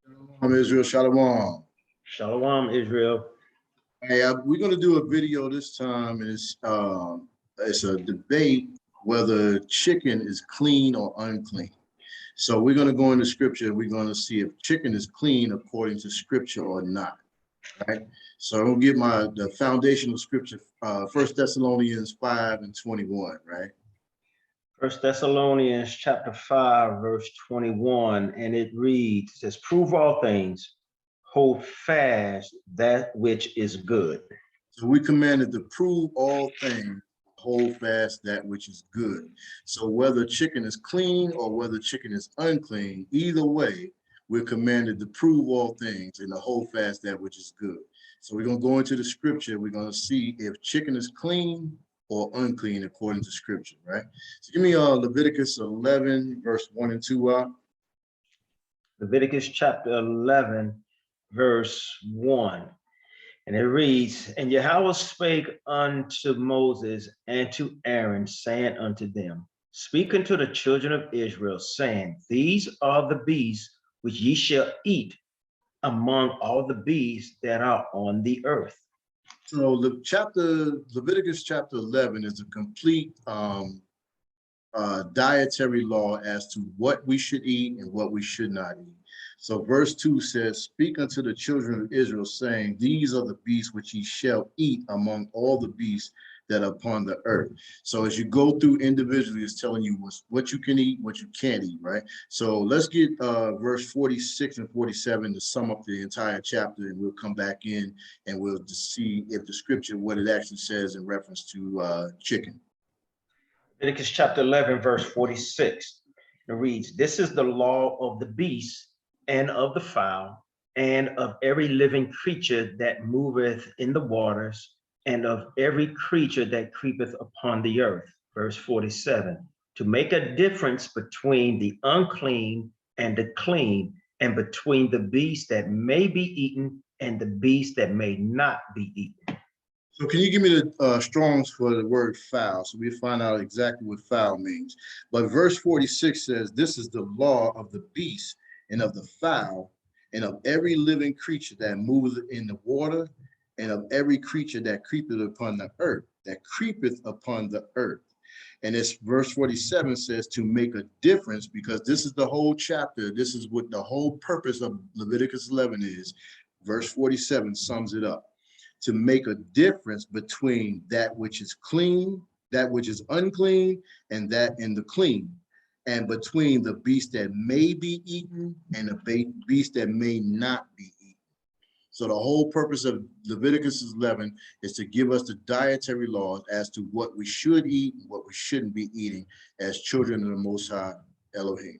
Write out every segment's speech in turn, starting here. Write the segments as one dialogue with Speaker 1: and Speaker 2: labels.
Speaker 1: Shalom, Israel, shalom.
Speaker 2: Shalom, Israel.
Speaker 1: Hey, we're going to do a video this time. It's a debate whether chicken is clean or unclean. So we're going to go into scripture. We're going to see if chicken is clean according to scripture or not. Right. So I'm going to get the foundational scripture, 1 Thessalonians 5:21. Right.
Speaker 2: First Thessalonians chapter 5, verse 21, and it reads, it says, prove all things, hold fast that which is good.
Speaker 1: So we commanded to prove all things, hold fast that which is good. So whether chicken is clean or whether chicken is unclean, either way, we're commanded to prove all things and to hold fast that which is good. So we're going to go into the scripture. We're going to see if chicken is clean or unclean according to scripture, right? So give me Leviticus 11, verse 1 and 2.
Speaker 2: Leviticus chapter 11, verse 1. And it reads, and Yahweh spake unto Moses and to Aaron, saying unto them, speak unto the children of Israel, saying, these are the beasts which ye shall eat among all the beasts that are on the earth.
Speaker 1: So Leviticus chapter 11 is a complete dietary law as to what we should eat and what we should not eat. So verse 2 says, speak unto the children of Israel, saying, these are the beasts which ye shall eat among all the beasts that are upon the earth. So as you go through individually, it's telling you what you can eat, what you can't eat, right? So let's get verse 46 and 47 to sum up the entire chapter, and we'll come back in and we'll just see if the scripture, what it actually says in reference to chicken.
Speaker 2: Leviticus chapter 11, verse 46. It reads, this is the law of the beast and of the fowl and of every living creature that moveth in the waters and of every creature that creepeth upon the earth. Verse 47, to make a difference between the unclean and the clean, and between the beast that may be eaten and the beast that may not be eaten.
Speaker 1: So can you give me the Strong's for the word foul, so we find out exactly what foul means? But verse 46 says, this is the law of the beast and of the fowl and of every living creature that moveth in the water and of every creature that creepeth upon the earth, And this verse 47 says to make a difference, because this is the whole chapter. This is what the whole purpose of Leviticus 11 is. Verse 47 sums it up. To make a difference between that which is clean, that which is unclean, and the clean, and between the beast that may be eaten and the beast that may not be eaten. So the whole purpose of Leviticus 11 is to give us the dietary laws as to what we should eat and what we shouldn't be eating as children of the Most High Elohim.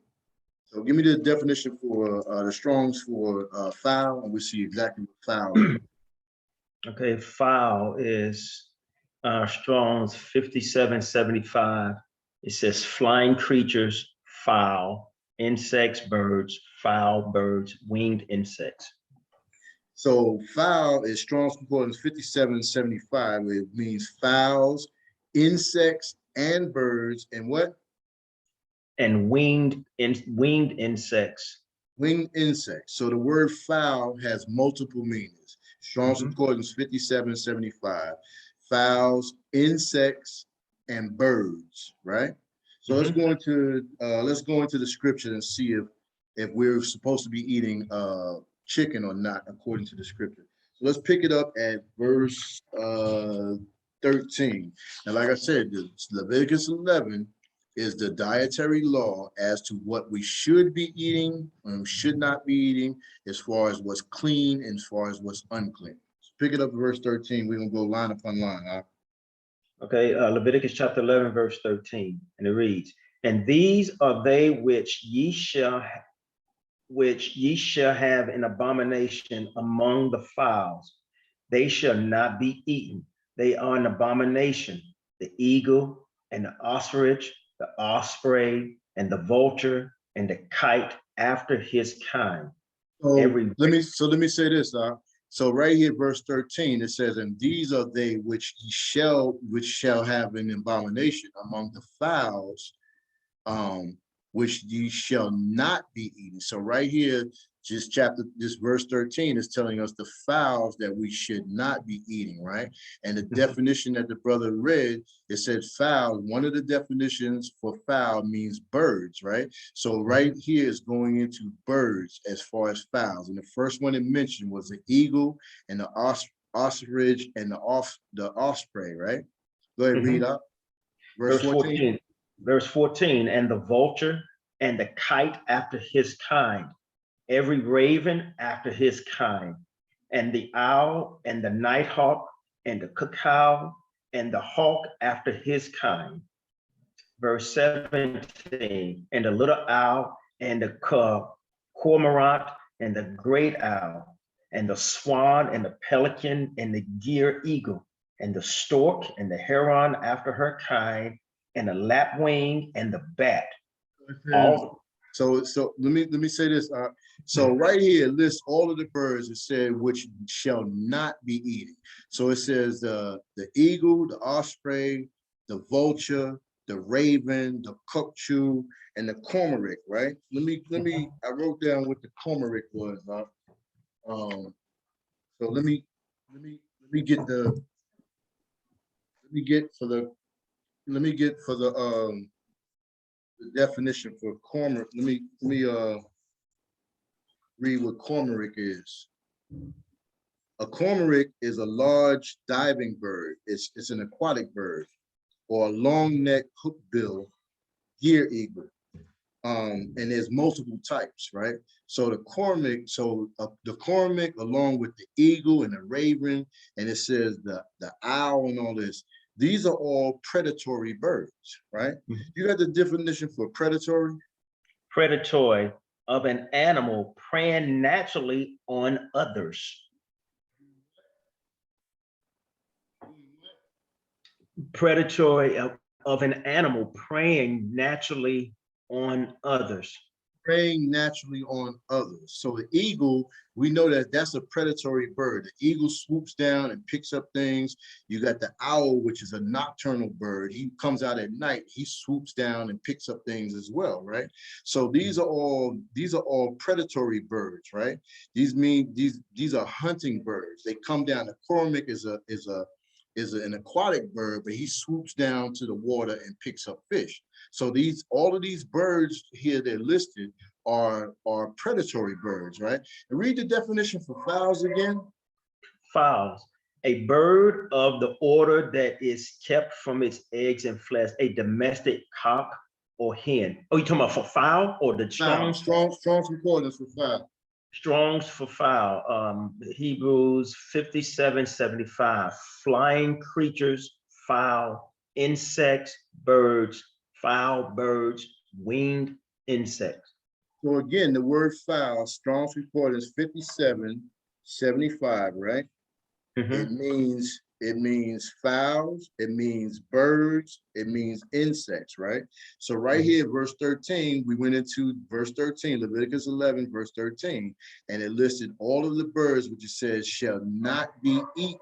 Speaker 1: So give me the definition for the Strong's for foul, and we'll see exactly what foul is.
Speaker 2: Okay, foul is Strong's 5775. It says flying creatures, fowl, insects, birds, fowl, birds, winged insects.
Speaker 1: So fowl is Strong's Concordance 5775, where it means fowls, insects, and birds, and what?
Speaker 2: And winged insects.
Speaker 1: Winged insects. So the word fowl has multiple meanings. Strong's Concordance 5775. Fowls, insects, and birds, right? So let's go into the scripture and see if we're supposed to be eating chicken or not according to the scripture. So let's pick it up at verse 13. And like I said, Leviticus 11 is the dietary law as to what we should be eating and should not be eating, as far as what's clean and as far as what's unclean. So pick it up at verse 13. We're gonna go line upon line. Huh?
Speaker 2: Okay, Leviticus chapter 11, verse 13, and it reads, and these are they which ye shall have an abomination among the fowls. They shall not be eaten. They are an abomination, the eagle and the ostrich, the osprey and the vulture and the kite after his kind.
Speaker 1: So let me say this. So right here, verse 13, it says, and these are they which shall have an abomination among the fowls, which ye shall not be eaten. So right here, This verse 13 is telling us the fowls that we should not be eating, right? And the definition that the brother read, it said fowl. One of the definitions for fowl means birds, right? So right here is going into birds as far as fowls. And the first one it mentioned was the eagle and the ostrich and the osprey, right? Go ahead, read up. Verse 14.
Speaker 2: Verse 14, and the vulture and the kite after his kind, every raven after his kind, and the owl and the nighthawk and the cuckoo and the hawk after his kind. Verse 17, and the little owl and the cormorant and the great owl and the swan and the pelican and the gier eagle and the stork and the heron after her kind and the lapwing and the bat. All
Speaker 1: So let me say this. So right here it lists all of the birds it said which shall not be eaten. So it says the eagle, the osprey, the vulture, the raven, the cuckoo, and the cormorant, right? I wrote down what the cormorant was. So let me get for the definition for cormorant. Let me read what cormorant is. A cormorant is a large diving bird. It's an aquatic bird, or a long neck hookbill gier eagle. And there's multiple types, right? So the cormorant, along with the eagle and the raven, and it says the owl and all this, these are all predatory birds, right? You got the definition for predatory?
Speaker 2: Predatory of an animal preying naturally on others. Predatory of an animal preying naturally on others.
Speaker 1: Preying naturally on others. So the eagle, we know that that's a predatory bird. The eagle swoops down and picks up things. You got the owl, which is a nocturnal bird. He comes out at night. He swoops down and picks up things as well, right? So these are all predatory birds, right? These are hunting birds. They come down. The cormorant is an aquatic bird, but he swoops down to the water and picks up fish. So all of these birds here they're listed are predatory birds, right? And read the definition for fowls again.
Speaker 2: Fowls, a bird of the order that is kept from its eggs and flesh, a domestic cock or hen. Oh, you talking about for fowl or the Strong's
Speaker 1: concordance for fowl?
Speaker 2: Strong's for fowl. Hebrews 57:75. Flying creatures, fowl, insects, birds, fowl, birds, winged insects.
Speaker 1: So again, the word fowl, Strong's concordance 57:75, right? It means fowls, it means birds, it means insects, right? So right here, verse 13, we went into verse 13, Leviticus 11, verse 13, and it listed all of the birds, which it says shall not be eaten.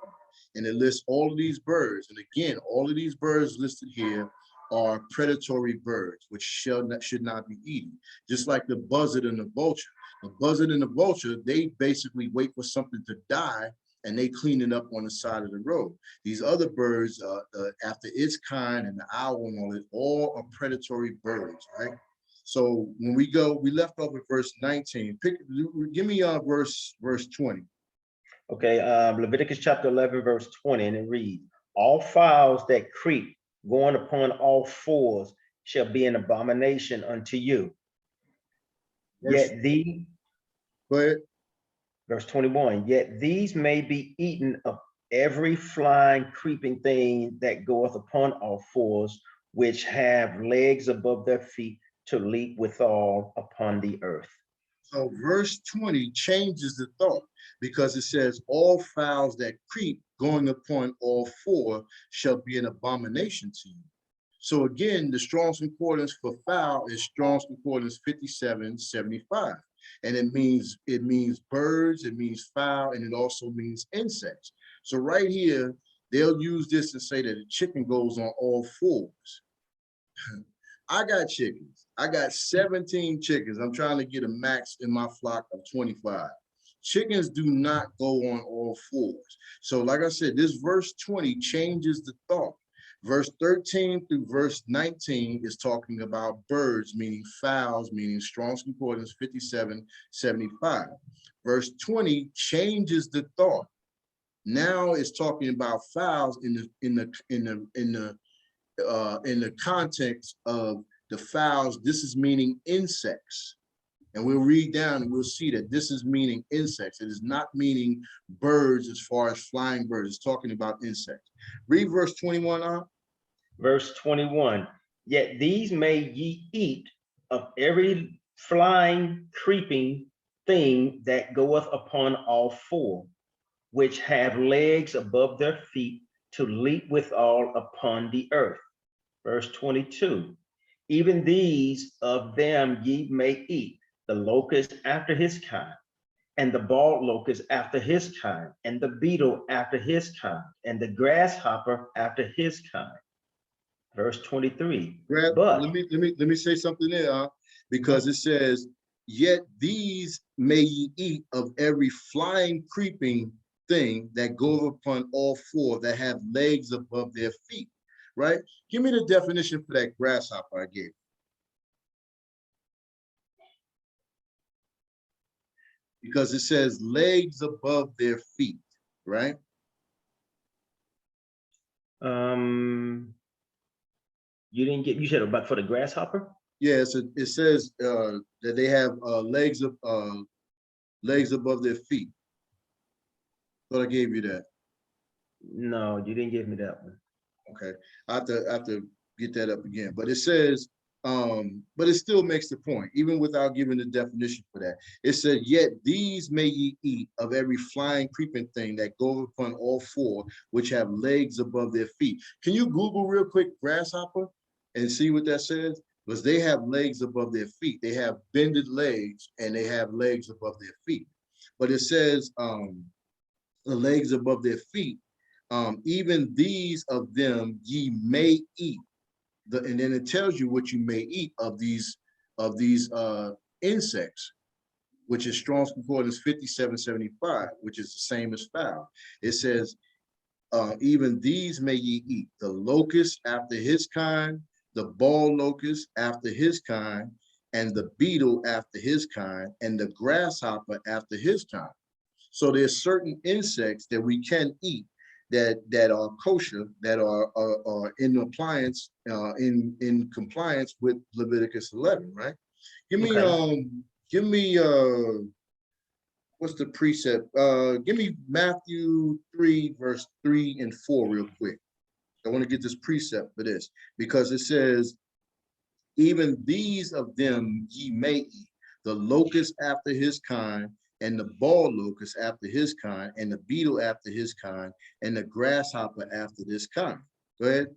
Speaker 1: And it lists all of these birds. And again, all of these birds listed here are predatory birds, which should not be eaten. Just like the buzzard and the vulture. The buzzard and the vulture, they basically wait for something to die and they clean it up on the side of the road. These other birds, after its kind and the owl and all that, all are predatory birds, right? So when we left off at verse 19. Give me verse 20.
Speaker 2: Okay, Leviticus chapter 11, verse 20, and it reads, all fowls that creep, going upon all fours, shall be an abomination unto you. Yet these,
Speaker 1: go ahead.
Speaker 2: Verse 21, yet these may be eaten of every flying, creeping thing that goeth upon all fours, which have legs above their feet to leap withal upon the earth.
Speaker 1: So verse 20 changes the thought because it says all fowls that creep going upon all four shall be an abomination to you. So again, the Strong's concordance for fowl is Strong's concordance 57:75. And it means birds, it means fowl, and it also means insects. So right here, they'll use this and say that a chicken goes on all fours. I got chickens. I got 17 chickens. I'm trying to get a max in my flock of 25. Chickens do not go on all fours. So like I said, this verse 20 changes the thought. Verse 13 through verse 19 is talking about birds, meaning fowls, meaning Strong's Concordance 5775. Verse 20 changes the thought. Now it's talking about fowls in the context of the fowls. This is meaning insects. And we'll read down and we'll see that this is meaning insects. It is not meaning birds as far as flying birds. It's talking about insects. Read verse 21 on.
Speaker 2: Verse 21, yet these may ye eat of every flying, creeping thing that goeth upon all four, which have legs above their feet to leap withal upon the earth. Verse 22, even these of them ye may eat, the locust after his kind, and the bald locust after his kind, and the beetle after his kind, and the grasshopper after his kind. Verse 23.
Speaker 1: Brad,
Speaker 2: But
Speaker 1: let me say something there, because it says, yet these may ye eat of every flying, creeping thing that goes upon all four that have legs above their feet, right? Give me the definition for that grasshopper I gave. Because it says legs above their feet, right?
Speaker 2: You didn't get, you said about for the grasshopper?
Speaker 1: Yeah, so it says that they have legs above their feet. Thought I gave you that.
Speaker 2: No, you didn't give me that one.
Speaker 1: Okay, I have to get that up again. But it says, but it still makes the point, even without giving the definition for that. It said, yet these may ye eat of every flying, creeping thing that goes upon all four, which have legs above their feet. Can you Google real quick grasshopper and see what that says? Because they have legs above their feet. They have bended legs and they have legs above their feet. But it says the legs above their feet, even these of them ye may eat. And then it tells you what you may eat of these insects, which is Strong's Concordance 5775, which is the same as fowl. It says, even these may ye eat, the locust after his kind, the bald locust after his kind, and the beetle after his kind, and the grasshopper after his kind. So there's certain insects that we can eat that are kosher, that are in appliance, in compliance with Leviticus 11, right? Give me what's the precept? Give me Matthew 3 verse 3 and 4 real quick. I want to get this precept for this, because it says, even these of them ye may eat, the locust after his kind, and the bald locust after his kind, and the beetle after his kind, and the grasshopper after this kind. Go ahead.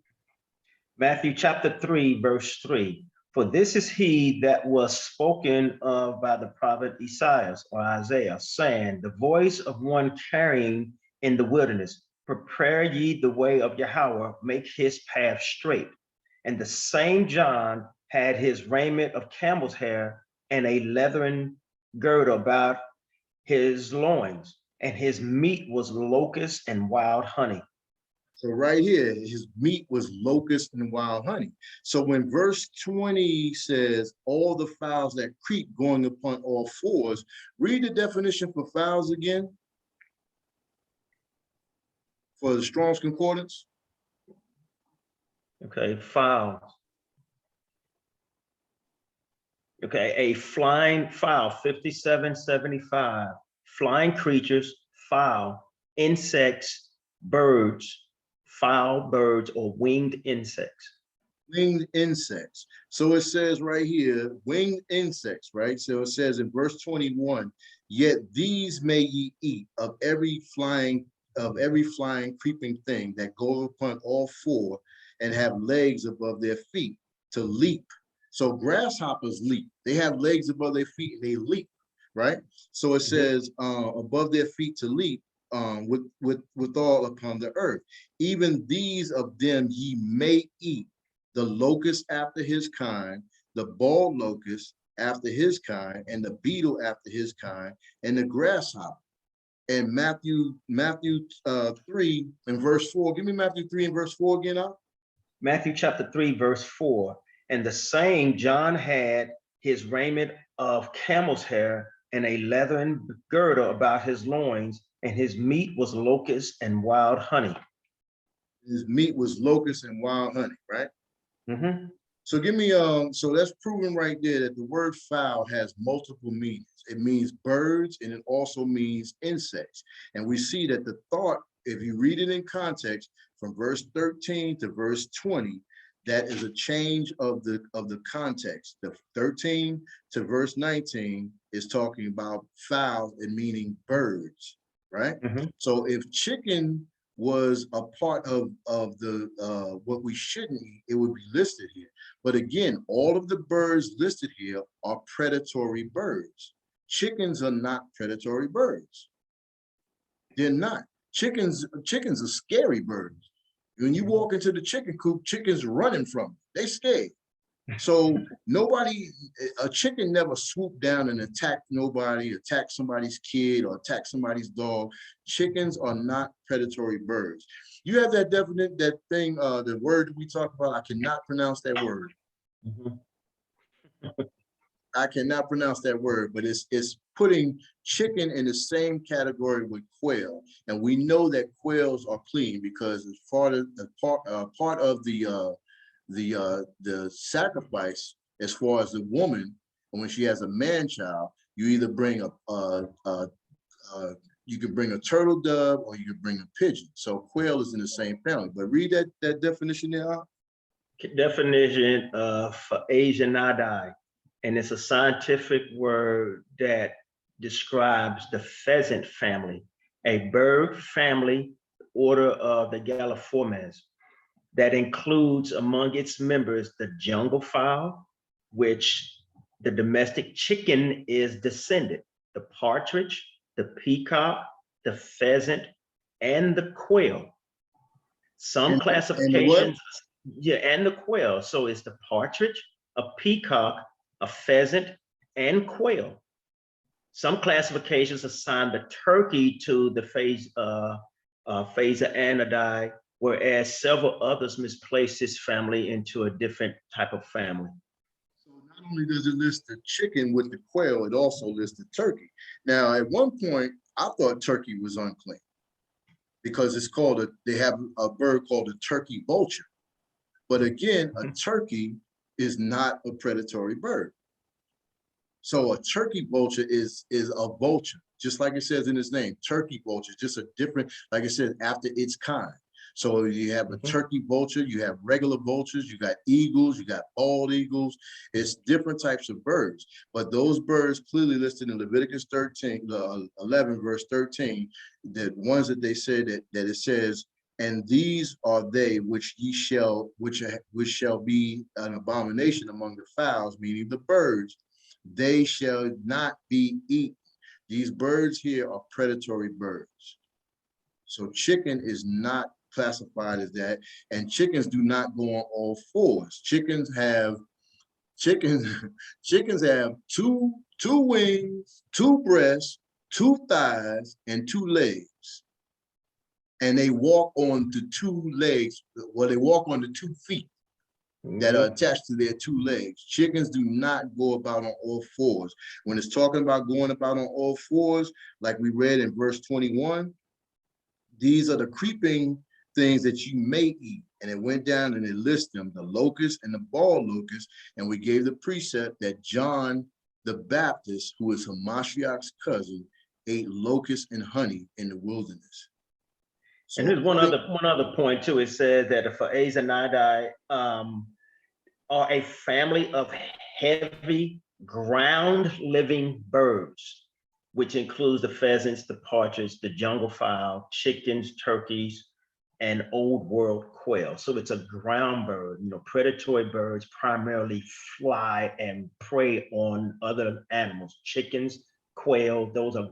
Speaker 2: Matthew chapter 3, verse 3. For this is he that was spoken of by the prophet Isaiah, saying, the voice of one carrying in the wilderness, prepare ye the way of Yahweh, make his path straight. And the same John had his raiment of camel's hair and a leathern girdle about his loins, and his meat was locust and wild honey.
Speaker 1: So right here, his meat was locust and wild honey. So when verse 20 says, all the fowls that creep going upon all fours, read the definition for fowls again for the Strong's Concordance.
Speaker 2: Okay, fowls. Okay, a flying fowl, 5775. Flying creatures, fowl, insects, birds, fowl, birds, or winged insects.
Speaker 1: Winged insects. So it says right here, winged insects, right? So it says in verse 21, yet these may ye eat of every flying creeping thing that goes upon all four and have legs above their feet to leap. So grasshoppers leap. They have legs above their feet and they leap, right? So it says above their feet to leap, with all upon the earth. Even these of them ye may eat, the locust after his kind, the bald locust after his kind, and the beetle after his kind, and the grasshopper. And Matthew 3 and verse 4. Give me Matthew 3 and verse 4 again out.
Speaker 2: Matthew chapter 3, verse 4. And the same John had his raiment of camel's hair and a leathern girdle about his loins, and his meat was locust and wild honey.
Speaker 1: His meat was locust and wild honey, right?
Speaker 2: Mm-hmm.
Speaker 1: So give me, so that's proven right there that the word fowl has multiple meanings. It means birds and it also means insects. And we see that the thought, if you read it in context from verse 13 to verse 20, that is a change of the context. The 13 to verse 19 is talking about fowl and meaning birds, right?
Speaker 2: Mm-hmm.
Speaker 1: So if chicken was a part of the what we shouldn't eat, it would be listed here. But again, all of the birds listed here are predatory birds. Chickens are not predatory birds. They're not. Chickens are scary birds. When you walk into the chicken coop, chickens running from you. They scared. So a chicken never swooped down and attacked nobody, attack somebody's kid or attack somebody's dog. Chickens are not predatory birds. You have that definite, that thing, the word we talk about, I cannot pronounce that word.
Speaker 2: Mm-hmm.
Speaker 1: I cannot pronounce that word, but it's putting chicken in the same category with quail. And we know that quails are clean because it's part of the sacrifice as far as the woman, when she has a man child, you either bring you can bring a turtle dove or you can bring a pigeon. So quail is in the same family. But read that definition there.
Speaker 2: Definition of Asianidai, and it's a scientific word that describes the pheasant family, a bird family, order of the Galliformes, that includes among its members the jungle fowl, which the domestic chicken is descended, the partridge, the peacock, the pheasant, and the quail. Some classifications, and the quail. So it's the partridge, a peacock, a pheasant, and quail. Some classifications assign the turkey to the Phasianidae, whereas several others misplace this family into a different type of family.
Speaker 1: So not only does it list the chicken with the quail, it also lists the turkey. Now, at one point, I thought turkey was unclean because it's called they have a bird called a turkey vulture. But again, a turkey is not a predatory bird. So a turkey vulture is a vulture, just like it says in its name, turkey vulture, just a different, like I said, after its kind. So you have a turkey vulture, you have regular vultures, you got eagles, you got bald eagles. It's different types of birds. But those birds clearly listed in Leviticus 11, verse 13, the ones that they said that it says, and these are they which shall be an abomination among the fowls, meaning the birds. They shall not be eaten. These birds here are predatory birds. So chicken is not classified as that, and chickens do not go on all fours. Chickens have two wings, two breasts, two thighs, and two legs. And they walk on the two legs, well, they walk on the 2 feet that are attached to their 2 legs. Chickens do not go about on all fours. When it's talking about going about on all fours, like we read in verse 21, these are the creeping things that you may eat. And it went down and it lists them, the locust and the bald locust. And we gave the precept that John the Baptist, who is Hamashiach's cousin, ate locusts and honey in the wilderness.
Speaker 2: So, and there's one other point too. It says that the Phasianidae are a family of heavy ground-living birds, which includes the pheasants, the partridge, the jungle fowl, chickens, turkeys, and old world quail. So it's a ground bird. Predatory birds primarily fly and prey on other animals, chickens, quail. Those are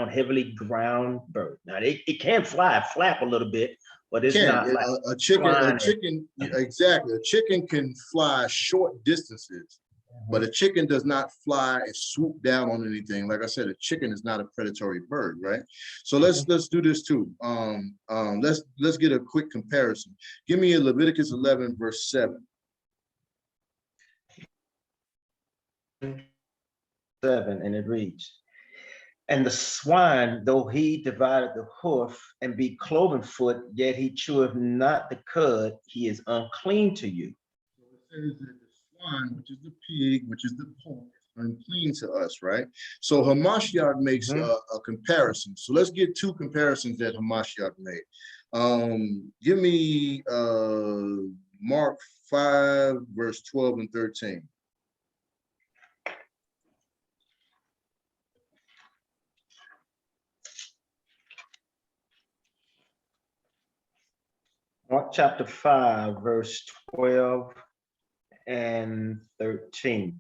Speaker 2: heavily ground birds. Now it can flap a little bit, but it's not like
Speaker 1: a chicken. Exactly. A chicken can fly short distances, But a chicken does not fly and swoop down on anything. Like I said, a chicken is not a predatory bird, right? So let's do this too. Let's get a quick comparison. Give me a Leviticus 11 verse 7.
Speaker 2: 7, and it reads, and the swine, though he divided the hoof and be cloven foot, yet he cheweth not the cud, he is unclean to you.
Speaker 1: So it says that the swine, which is the pig, which is the pork, is unclean to us, right? So Hamashiach makes a comparison. So let's get two comparisons that Hamashiach made. Give me Mark 5, verse 12 and 13.
Speaker 2: Mark chapter 5, verse 12 and 13.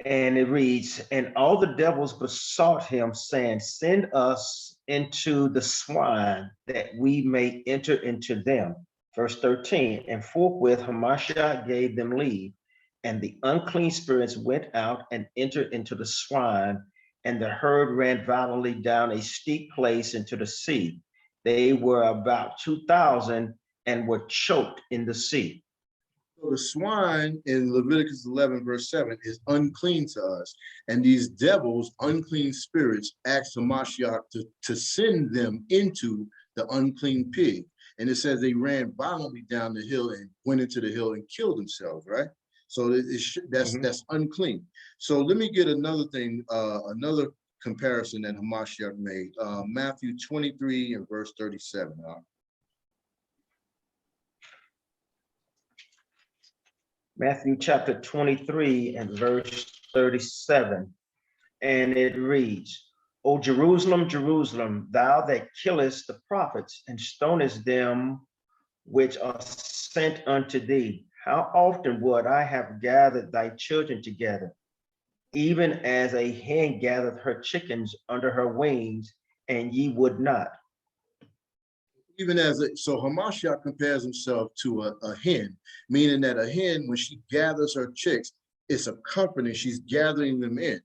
Speaker 2: And it reads, and all the devils besought him, saying, send us into the swine, that we may enter into them. Verse 13, and forthwith Hamashiach gave them leave, and the unclean spirits went out and entered into the swine, and the herd ran violently down a steep place into the sea. They were about 2,000 and were choked in the sea.
Speaker 1: So the swine in Leviticus 11, verse 7 is unclean to us. And these devils, unclean spirits, asked Hamashiach to send them into the unclean pig. And it says they ran violently down the hill and went into the hill and killed themselves, right? So that's unclean. So let me get another thing, another comparison that Hamashiach made. Matthew 23 and verse 37.
Speaker 2: Matthew chapter 23 and verse 37. And it reads, O Jerusalem, Jerusalem, thou that killest the prophets and stonest them which are sent unto thee, how often would I have gathered thy children together, even as a hen gathereth her chickens under her wings, and ye would not.
Speaker 1: Even so Hamashiach compares himself to a hen, meaning that a hen, when she gathers her chicks, it's a company, she's gathering them in.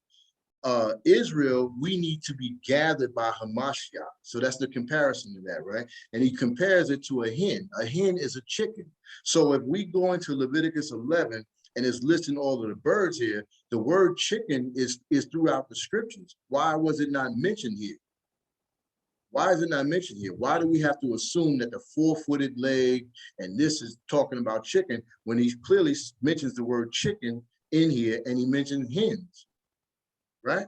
Speaker 1: Israel, we need to be gathered by Hamashiach. So that's the comparison to that, right? And he compares it to a hen. A hen is a chicken. So if we go into Leviticus 11 and it's listing all of the birds here, the word chicken is throughout the scriptures. Why was it not mentioned here? Why is it not mentioned here? Why do we have to assume that the four-footed leg and this is talking about chicken when he clearly mentions the word chicken in here and he mentions hens, right?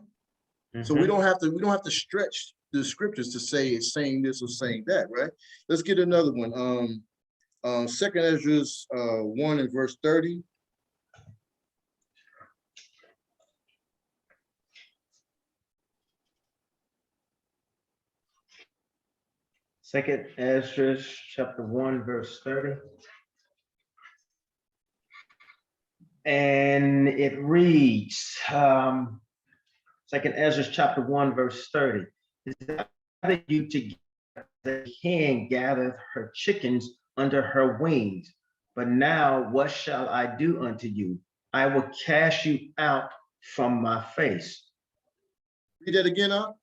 Speaker 1: So we don't have to stretch the scriptures to say it's saying this or saying that, right? Let's get another one. Second Ezra 1 and verse 30.
Speaker 2: Second Ezra chapter 1 verse 30. And it reads, Second Ezra chapter 1 verse 30. Is that you to the hen gathereth her chickens under her wings, but now what shall I do unto you? I will cast you out from my face.
Speaker 1: Read that again, up.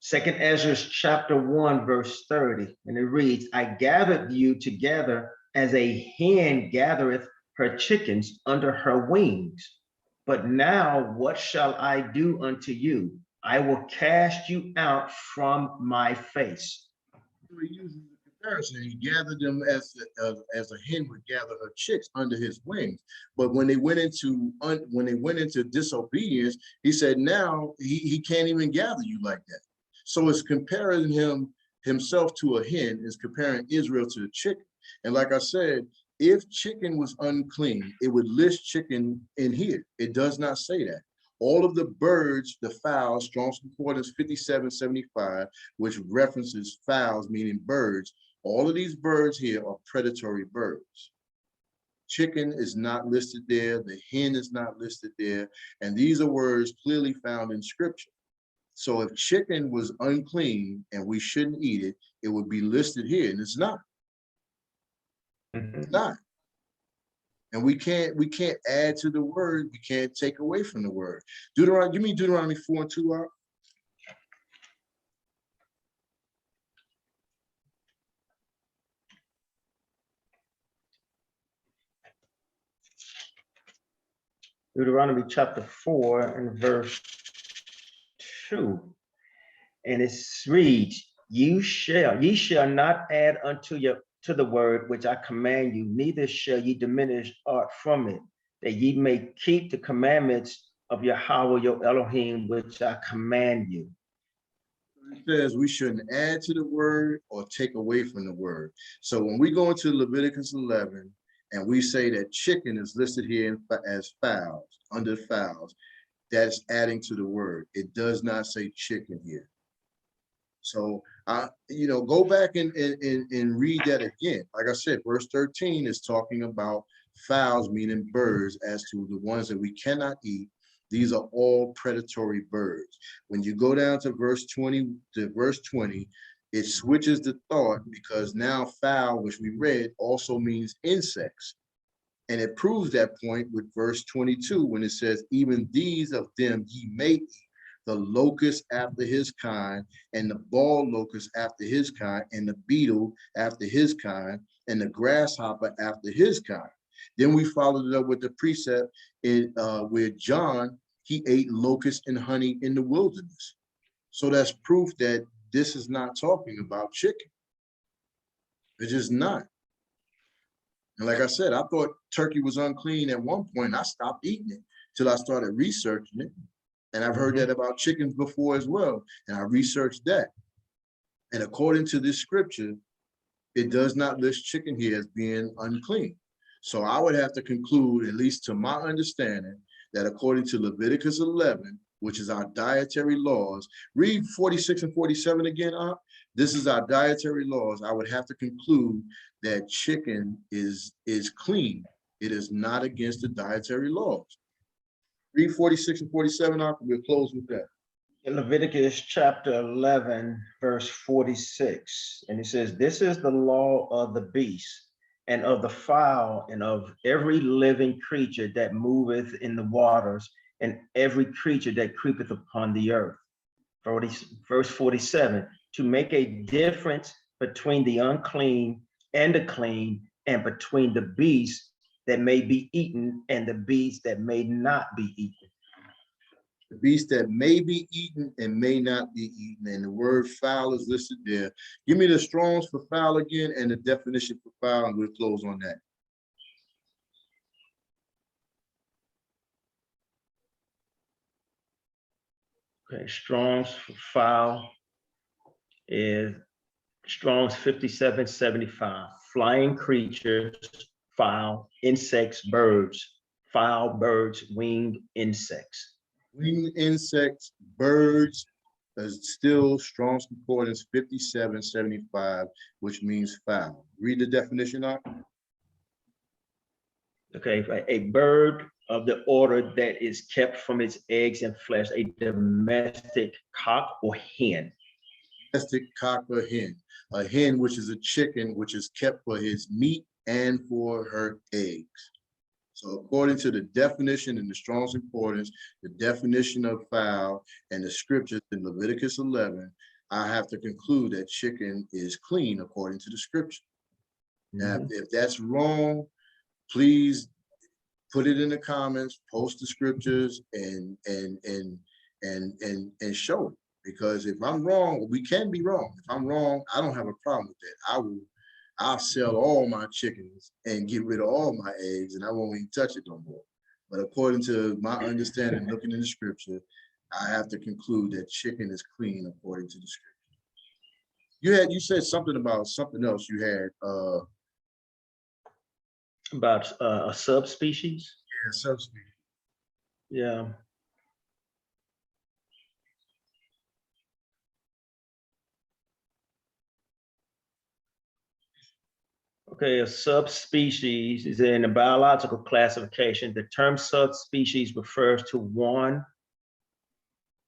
Speaker 2: Second Ezra chapter 1 verse 30, and it reads, I gathered you together as a hen gathereth her chickens under her wings, but now what shall I do unto you? I will cast you out from my face.
Speaker 1: So he uses the comparison. He gathered them as a hen would gather her chicks under his wings. But when they went into disobedience, he said now he can't even gather you like that. So it's comparing himself to a hen, is comparing Israel to the chicken. And like I said, if chicken was unclean, it would list chicken in here. It does not say that. All of the birds, the fowls, Strong's Concordance 5775, which references fowls, meaning birds, all of these birds here are predatory birds. Chicken is not listed there. The hen is not listed there. And these are words clearly found in scripture. So if chicken was unclean and we shouldn't eat it, it would be listed here, and it's not. It's not. And we can't add to the word. We can't take away from the word. Deuteronomy, give me Deuteronomy 4:2 out.
Speaker 2: Deuteronomy chapter 4 and verse 2. And it reads, ye shall not add to the word which I command you, neither shall ye diminish aught from it, that ye may keep the commandments of Yahweh your Elohim, which I command you.
Speaker 1: It says we shouldn't add to the word or take away from the word. So when we go into Leviticus 11 and we say that chicken is listed here as fowls, under fowls, that's adding to the word. It does not say chicken here. So go back and read that again. Like I said, verse 13 is talking about fowls, meaning birds, as to the ones that we cannot eat. These are all predatory birds. When you go down to verse 20, it switches the thought, because now fowl, which we read, also means insects. And it proves that point with verse 22, when it says, even these of them ye may eat, the locust after his kind, and the bald locust after his kind, and the beetle after his kind, and the grasshopper after his kind. Then we followed it up with the precept where John, he ate locusts and honey in the wilderness. So that's proof that this is not talking about chicken. It's just not. And like I said, I thought turkey was unclean at one point. I stopped eating it till I started researching it. And I've heard that about chickens before as well. And I researched that. And according to this scripture, it does not list chicken here as being unclean. So I would have to conclude, at least to my understanding, that according to Leviticus 11, which is our dietary laws, read 46 and 47 again, this is our dietary laws. I would have to conclude that chicken is clean. It is not against the dietary laws. Read 46 and 47, we'll close with that.
Speaker 2: In Leviticus chapter 11, verse 46, and it says, this is the law of the beast, and of the fowl, and of every living creature that moveth in the waters, and every creature that creepeth upon the earth. Verse 47, to make a difference between the unclean and the clean, and between the beast that may be eaten and the beast that may not be eaten.
Speaker 1: The beast that may be eaten and may not be eaten. And the word fowl is listed there. Give me the Strong's for fowl again and the definition for fowl, and we'll close on that.
Speaker 2: Okay, Strong's for fowl is Strong's 5775. Flying creatures, fowl, insects, birds, fowl, birds, winged insects.
Speaker 1: Winged insects, birds, is still Strong's Concordance 5775, which means fowl. Read the definition out.
Speaker 2: Okay, a bird of the order that is kept from its eggs and flesh, a domestic cock or hen.
Speaker 1: Domestic cock or hen. A hen, which is a chicken, which is kept for his meat and for her eggs. So according to the definition in the Strong's Concordance, the definition of fowl, and the scriptures in Leviticus 11, I have to conclude that chicken is clean according to the scripture. Now, if that's wrong, please put it in the comments, post the scriptures, and show it. Because if I'm wrong, we can be wrong. If I'm wrong, I don't have a problem with that. I'll sell all my chickens and get rid of all my eggs, and I won't even touch it no more. But according to my understanding, looking in the scripture, I have to conclude that chicken is clean according to the scripture. You said something about something else you had.
Speaker 2: About a subspecies?
Speaker 1: Yeah, subspecies.
Speaker 2: Yeah. Okay, a subspecies is in a biological classification. The term subspecies refers to one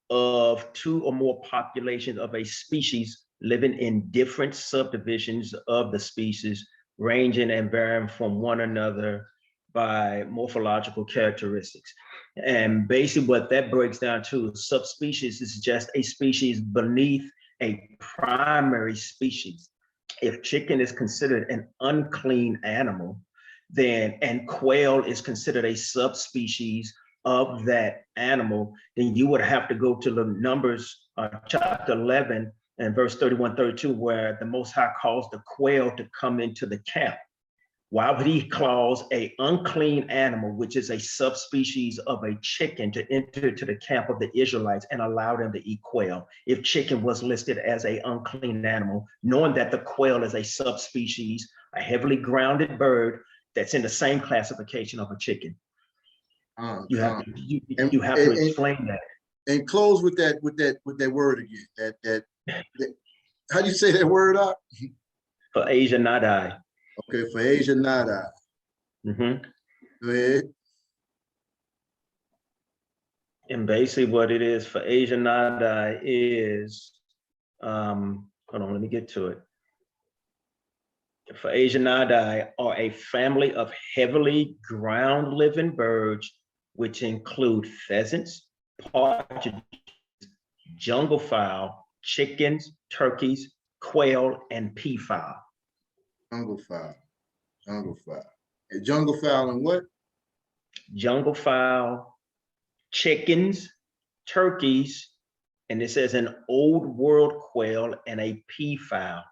Speaker 2: of two or more populations of a species living in different subdivisions of the species, ranging and varying from one another by morphological characteristics. And basically what that breaks down to, subspecies is just a species beneath a primary species. If chicken is considered an unclean animal, then, and quail is considered a subspecies of that animal, then you would have to go to the Numbers chapter 11 and verse 31, 32, where the Most High calls the quail to come into the camp. Why would he cause an unclean animal, which is a subspecies of a chicken, to enter to the camp of the Israelites and allow them to eat quail if chicken was listed as an unclean animal, knowing that the quail is a subspecies, a heavily grounded bird that's in the same classification of a chicken? You have to explain that.
Speaker 1: And close with that word again. That how do you say that word out?
Speaker 2: For Asia Nadai.
Speaker 1: Okay, for Asia Nadai. Go ahead.
Speaker 2: And basically what it is for Asia Nadai is, hold on, let me get to it. For Asia Nadai are a family of heavily ground living birds, which include pheasants, partridges, jungle fowl, chickens, turkeys, quail, and peafowl.
Speaker 1: Jungle fowl. And jungle fowl and what?
Speaker 2: Jungle fowl, chickens, turkeys, and it says an old world quail and a peafowl.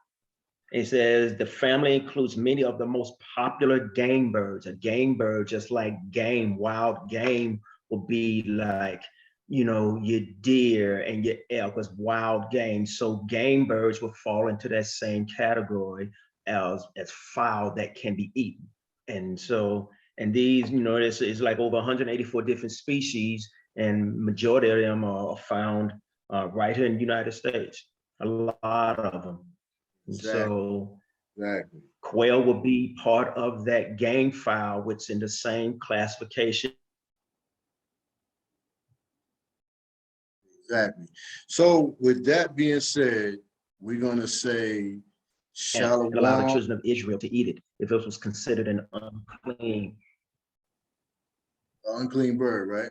Speaker 2: It says the family includes many of the most popular game birds. A game bird, just like game, wild game, will be like, you know, your deer and your elk was wild game. So game birds will fall into that same category as fowl that can be eaten. And so, and these, you know, it's like over 184 different species, and majority of them are found right here in the United States. A lot of them.
Speaker 1: Exactly.
Speaker 2: So quail will be part of that game fowl, which in the same classification.
Speaker 1: Exactly. So with that being said, we're going to say Shalom.
Speaker 2: Allow the children of Israel to eat it if it was considered an
Speaker 1: unclean bird, right?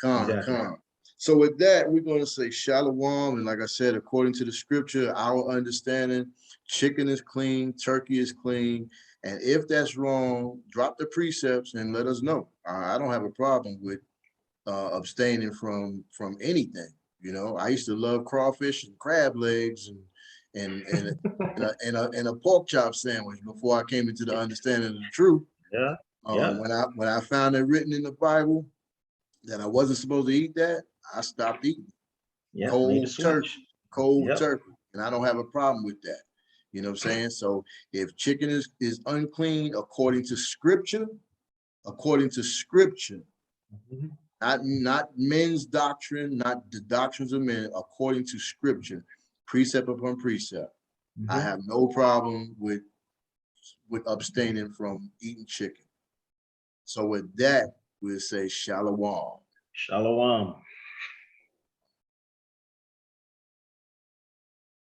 Speaker 2: Exactly.
Speaker 1: So with that, we're going to say Shalom. And like I said, according to the scripture, our understanding, chicken is clean, turkey is clean. And if that's wrong, drop the precepts and let us know. I don't have a problem with abstaining from anything. You know, I used to love crawfish and crab legs and a pork chop sandwich before I came into the understanding of the truth.
Speaker 2: Yeah.
Speaker 1: When I found it written in the Bible that I wasn't supposed to eat that, I stopped eating.
Speaker 2: Yeah,
Speaker 1: cold turkey, and I don't have a problem with that. You know what I'm saying? So if chicken is unclean according to scripture, not men's doctrine, not the doctrines of men, according to scripture, precept upon precept, I have no problem with abstaining from eating chicken. So with that, we'll say Shalom.
Speaker 2: Shalom.